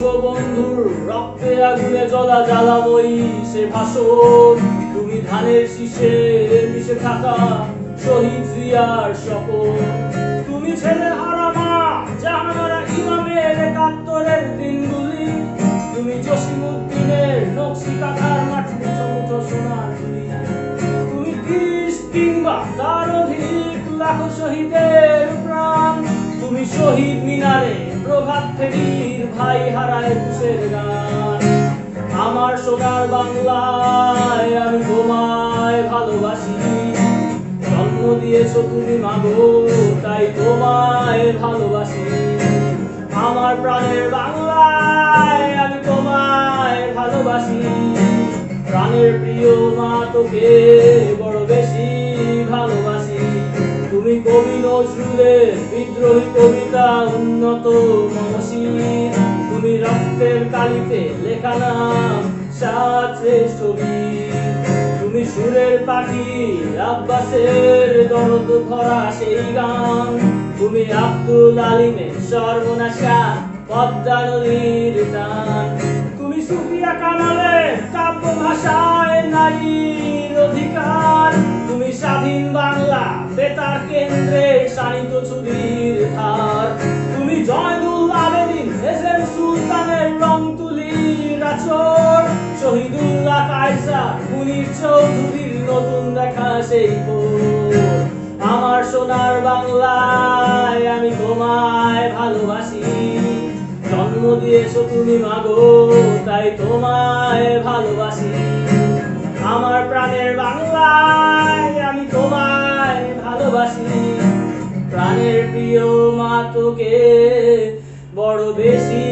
বন্ধুর রক্তে আগুনে জ্বলা জ্বালাময়ী সে ভাষণ, তুমি ধানের শীষে মিশে থাকা শহীদ জিয়ার শপথ। তুমি ছেলে হারা মা জাহানারা ইমামের একাত্তরের দিনগুলি, তুমি জসিমউদ্দিনের নকশি কাঁথার মাটি মুঠো মুঠো সোনার তুলি। তুমি ৩০ কিংবা তার অধিক লাখো শহীদের প্রাণ, তুমি শহীদ মিনারে প্রভাত ফেরির ভাই হারায় কুশের গান। আমার সোনার বাংলায় আমি তোমায় ভালোবাসি, জন্ম দিয়েছো তুমি মাগো তাই তোমায় ভালোবাসি। আমার প্রাণের বাংলায় আমি তোমায় ভালোবাসি, প্রাণের প্রিয় মা তোকে বড় বেশি ভালোবাসি। তুমি কবি নজরুলের বিদ্রোহী কবিতা উন্নত মনশীল, তুমি রক্তের কালিতে লেখা নাম সাত শ্রেষ্ঠ বীর। তুমি সুরের পাখি আব্বাসের দরদ ভরা সেই গান, তুমি আব্দুল আলিমের সর্বনাশা পদ্মা নদীর টান। তুমি সুফিয়া কামালের কাব্য ভাষায় নারীর অধিকার, তুমি স্বাধীন বাংলা বেতার কেন্দ্রে শানিত ছুরির ধার। তুমি জয়নুল আবেদিন এসএম সুলতানের রং তুলির আচর, শহীদুল্লাহ কায়সার মুনির চৌধুরীর নতুন দেখা সেই ভোর। আমার সোনার বাংলায় আমি তোমায় ভালোবাসি, জন্ম দিয়েছো তুমি মাগো তাই তোমায় ভালোবাসি। আমার প্রাণের বাংলায় আমি তোমায় ভালোবাসি, প্রাণের প্রিয় মা তোকে বড় বেশি